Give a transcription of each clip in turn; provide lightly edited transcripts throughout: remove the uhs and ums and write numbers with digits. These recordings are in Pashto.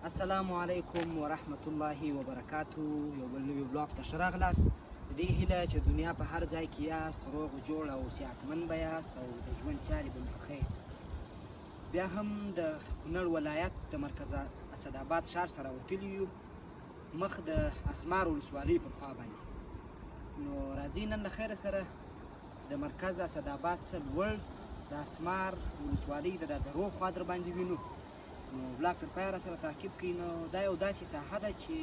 السلام علیکم ورحمت الله وبرکاتو. یو بل نوي بلاګ ته ښه راغلاست. د دې هیله چې دنیا په هر ځای کې یاست روغ جوړ او صحتمند به یاست او د ژوند چارې به مو خوښې. بیا هم د کونړ ولایت د مرکز اسداباد ښار سره وتلي یو مخ د اسمار ولسوالۍ پر خوا باندې. نو راځئ نن له خیره سره د مرکز اسداباد څخه لوړ د اسمار ولسوالۍ د درو خوا در باندې وینو. نو بلاګ تر پایه راسره تعقیب کړئ. نو دا یو داسې ساحه ده چې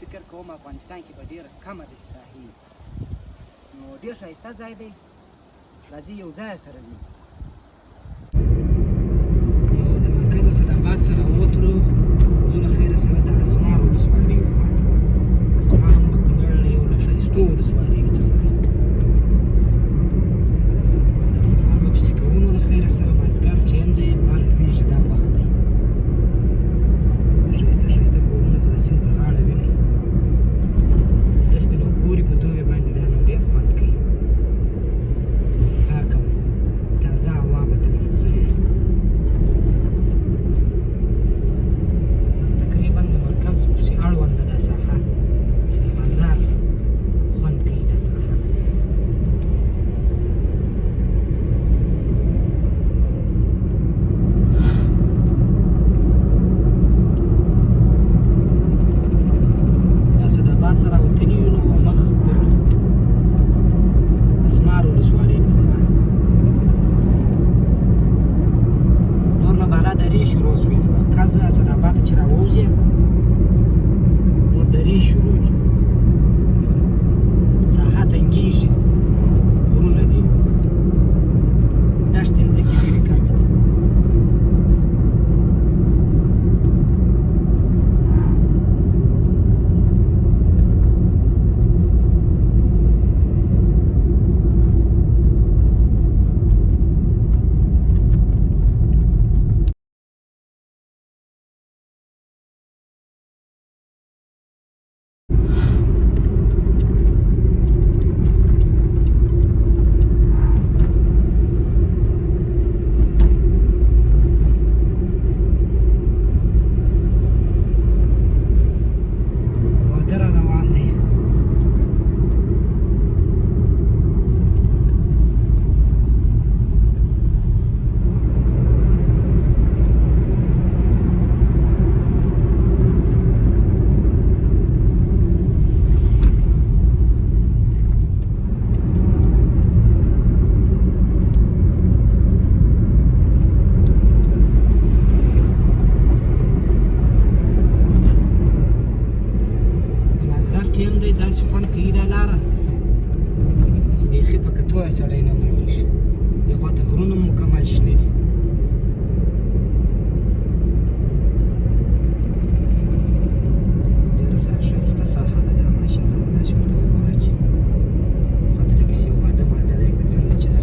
فکر کوم افغانستان کې به ډېره کمه داسې ساحې وي. نو ډېر ښایسته ځای دی. راځئ یو ځای سره وینو. نو د مرکز اسداباد سره ووتلو، ځو له خیره سره د اسمار ولسوالۍ خواته. اسمار هم د کونړ یو له ښایستو ولسوالیو څخه دی. دا سفر به پسې کوو. نو له خیره سره مازدیګر ټایم دی، لمر لوېږي، دا وخت دی. ښایسته ښایسته کورونه خو د سیند پر غاړه وینئ. دلته د نوکورې په دوبي باندې دا نو ډېر خوند کوي. پاکه تازه هوا به تنفسوئ. تقریبا د مرکز پسې اړونده دا ساحه چې د بازار خوند کوي دا ساحه. سره وتلي یو. نو مخ پر اسمار ولسوالۍ پر خوا نور نه بالا درې شروع شوې. د مرکز اسداباد چې راووځې نور درې شروع دي. ساحه تنګېږي، غرونه دي، دښتې مځکې ډېرې کمې دي. ټیم دی، داسې خوند کوي دا لاره چې بیخي په کتو یې سړی نه مړېږي. دې خواته غرونه مکمل شنه دي. ډېره ښایسته ساحه ده دا، ماشاءالله. داسې ورته وګوره چې خاطر کسې یو واده ماده دی که څنګه چې ده.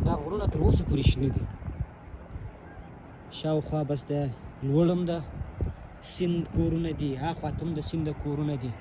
دا غرونه تر اوسه پورې شنه دي. شاوخوا بس د لوړ هم د سیند کورونه دي، هاخواته هم د سیند کورونه دي.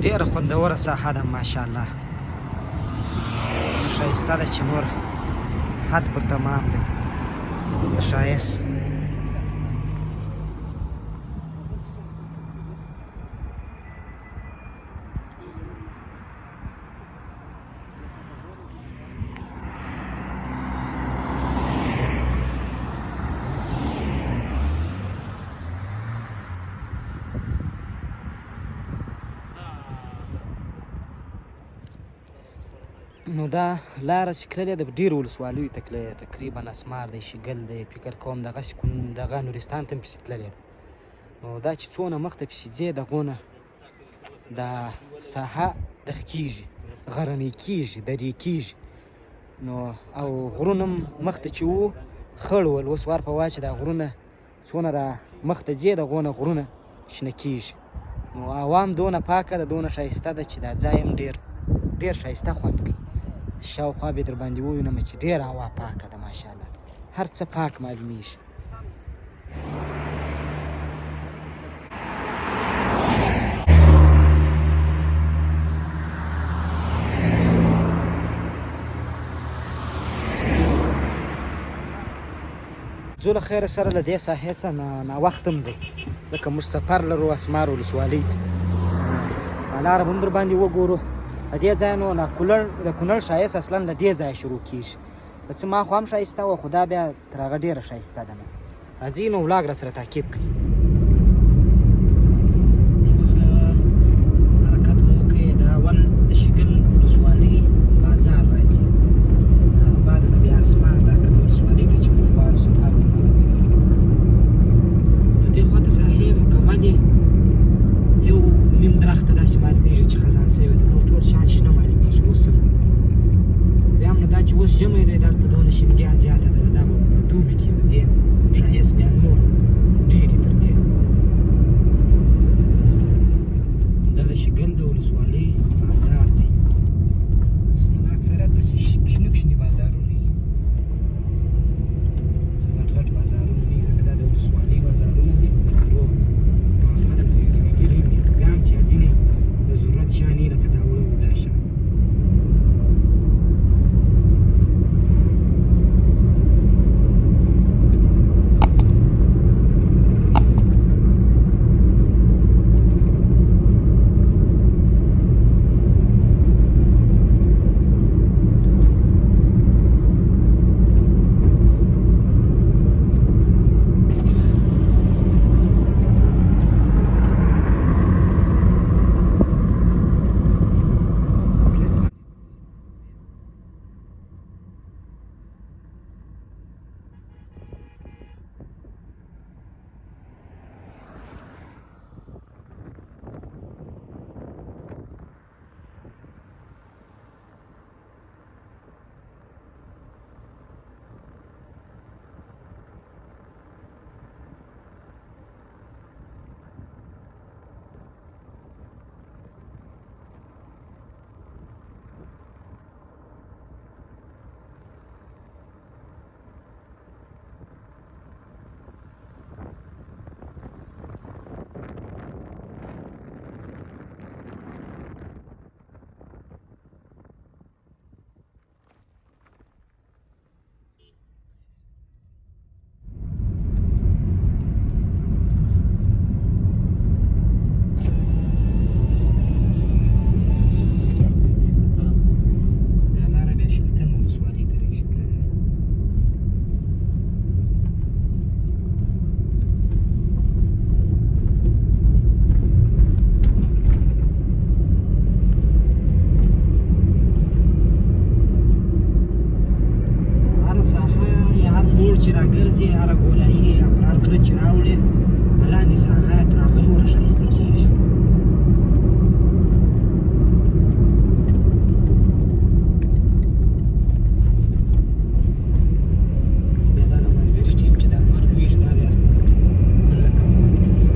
ډېره خوندوره ساحه ده ماشاءالله. ښایسته ده چې نور حد پر تمام دی د ښایست. نو دا لاره چې تللې ده ډېرو ولسوالیو ته تللې ده، تقریبا اسمار دی، شیګل دی، فکر کوم دغسې دغه نورستان ته هم پسې تللې ده. نو دا چې څونه مخته پسې ځې دغو نه دا ساحه دغه کېږي، غرنۍ کېږي، درې کېږي. نو او غرونه هم مخته چې وو خړ ول، اوس ور په وا چې دا غرونه څونه را مخته ځې دغو نه غرونه شنه کېږي. نو هوا هم دونه پاکه ده، دونه ښایسته ده چې دا ځای هم ډېر ښایسته خوند کوي. شاوخوا به یې در باندې ووینم چې ډېره هوا پاکه ده ماشاءالله، هر څه پاک معلومیږي. ځو له خیره سره له دې ساحې څخه ناوخته هم دی، ځکه موږ سفر لرو اسمار ولسوالۍ ته. لاره به هم در باندې وګورو. د دې ځای نو د کونړ ښایست اصلا له دې ځایه شروع کېږي. که څه ما خوا هم ښایسته وه، خو دا بیا تر هغه ډېره ښایسته ده. نو راځئ نو ولاګ را سره تعقیب کړئ. اوس حرکت مو وکړئ. دا اول د شیګل ولسوالۍ بازار راځي، هغه بعد نه بیا اسمار دا کومې ولسوالۍ ته چې موږ غواړو سفر وکړو. نو دې خوا ته ساحې مکملې یو نیم درخته داسې معلومېږي چې خزان سوې ده، نور ټول شان شنه معلومېږي اوس هم. بیا هم نو دا چې اوس ژمی دی دلته دونه شینګیا زیاته ده، نو دا به په دوبي کې د دې ښایست بیا نور ډېرې تر دې. دا د شیګل د ولسوالۍ بازار دی. اوس نو دا اکثریت داسې شنې بازارونه وي، غټ غټ بازارونه نه وي، ځکه دا د ولسوالۍ بازارونه دي په درو. خلک زیږېدلي وي، خو بیا هم چې ځینې د ضرورت شیان یې لکه دا اوړه وي دا شیان. چې راګرځي هره ګولایي هر غره چې راوړي لاندې ساحه تر هغه نوره ښایسته کېږي. بیا دا د مازدیګري ټیم چې دا لمر لوېږي دا بیا بل رقم خوند کوي.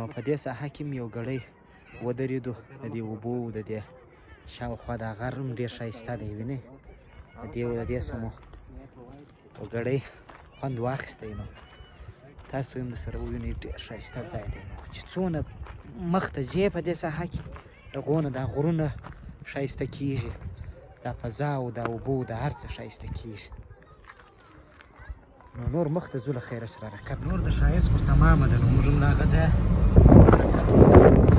نو په دې ساحه کې یو ګړی ودرېدو د دې اوبو د دې شاوخوا دا غر هم ډېر ښایسته دی وینې د دې سمو ګړی خوند واخیستی نو تاسو هم درسره ووینئ ډېر ښایسته ځای دی نو چې څونه مخته ځې په دې ساحه کې دغونه دا غرونه ښایسته کېږي دا فضا او دا اوبه دا هر څه ښایسته کېږي نو نور مخته ځو له خیره سره حرکت نور د ښایست پر تمامه ده نو موږ هم له هغه ځایه حرکت وکړو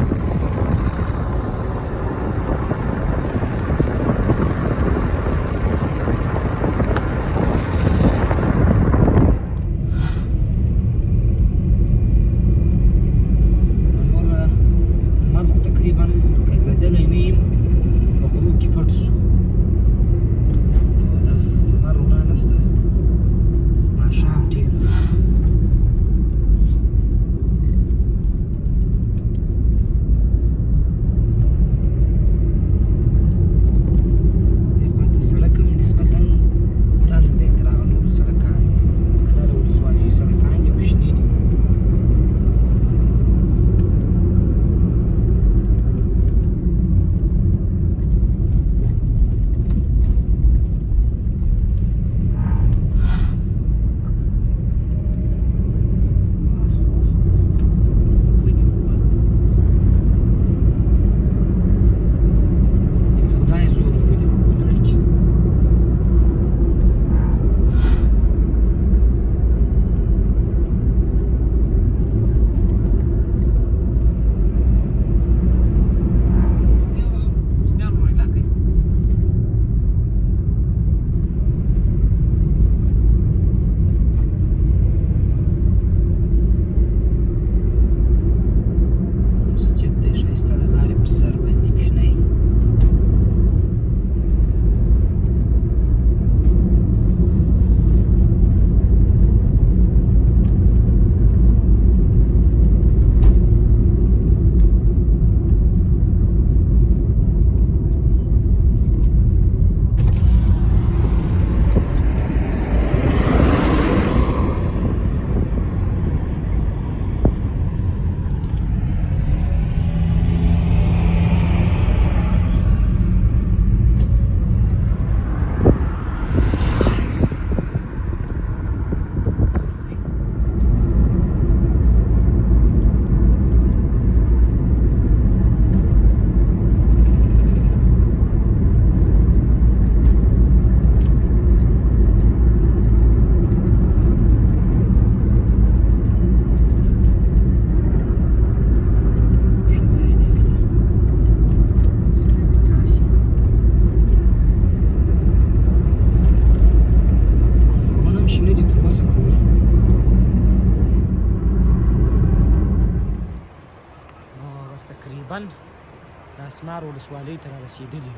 د اسمار ولسوالۍ ته رارسېدلي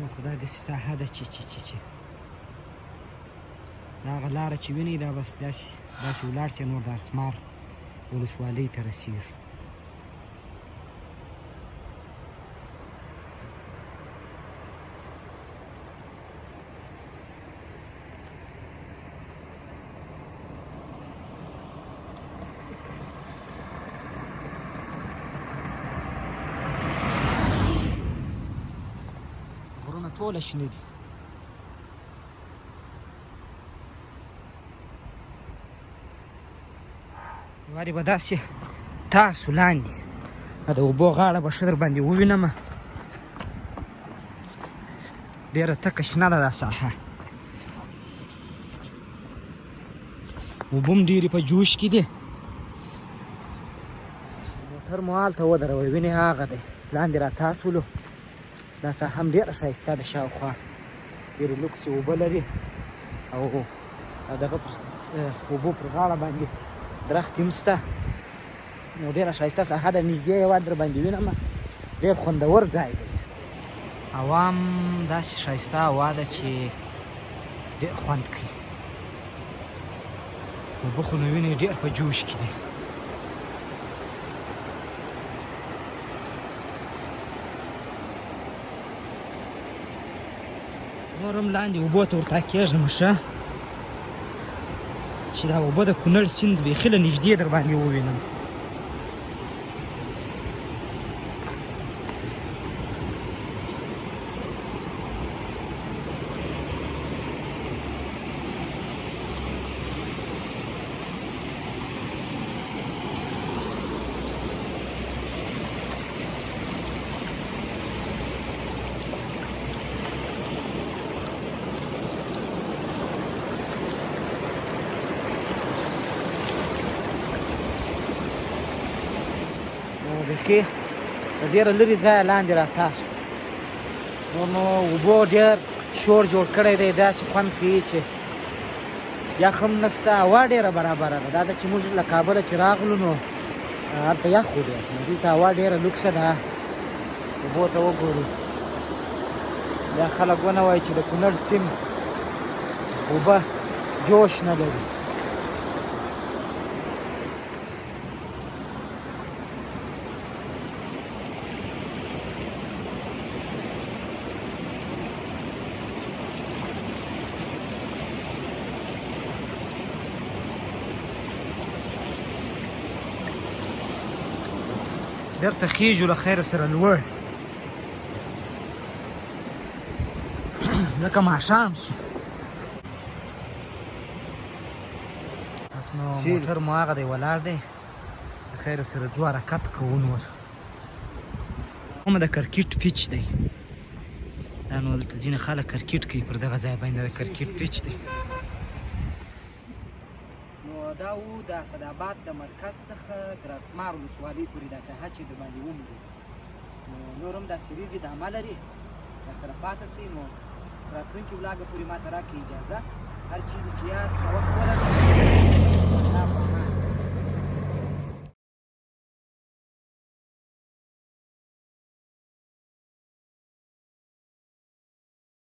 یو خو دا داسې ساحه ده چې دا هغه لاره چې وینئ دا بس داسې ولاړ سئ نور د اسمار ولسوالۍ ته رسېږو ټوله شنه دي وارې به داسې تاسو لاندې د اوبو غاړه به ښه در باندې ووینم ډېره تکه شنه ده دا ساحه اوبه هم ډېرې په جوش کې دي موټر مو هلته ودروئ وینې هغه دی لاندې را تاسولو دا ساحه هم ډېره ښایسته ده شاوخوا ډېرې لوکسې اوبه لري او دغه اوبو پر غاړه باندې درختې هم شته نو ډېره ښایسته ساحه ده نږدې یوه در باندې وینم ډېر خوندور ځای دی هوا هم داسې ښایسته هوا ده چې ډېر خوند کوي اوبه خو نو وینې ډېر په جوش کې دي نور هم لاندې اوبو ته ورته کېږم ښه چې دا اوبه د کونړ سیند بیخي له نږدې در باندې ووینم. بیخي د ډېره لرې ځایه لاندې راتاسو نو اوبو ډېر شور جوړ کړی دی، داسې خوند کوي چې یخ هم نشته، هوا ډېره برابره ده. دا ده چې موږ له کابله چې راغلو نو هلته یخ و دی، نو دلته هوا ډېره لوکسه ده. اوبو ته وګورو، بیا خلک ونه وایي چې د کونړ سیند اوبه جوش نه لري. بیرته خیږو له خیره سره لوړ، ځکه ماښام شو. بس نو موټر مو هغه دی ولاړ دی، له خیره سره ځو حرکت کوو. نور هم د کرکټ پیچ دی، دا نو دلته ځینې خلک کرکټ کوي پر دغه ځای باندې، د کرکټ پیچ دی. دا و د اسداباد د مرکز څخه تر ارسمار ولسوالۍ پورې دا ساحه چې د باندې وموندو. نو نور هم دا سیریز ادامه لري، راسره پاتې شئ. نو راتلونکي ولاګه پورې ماته راکړئ اجازه، هر چیرې چې یاست ښه وخت ولرئ.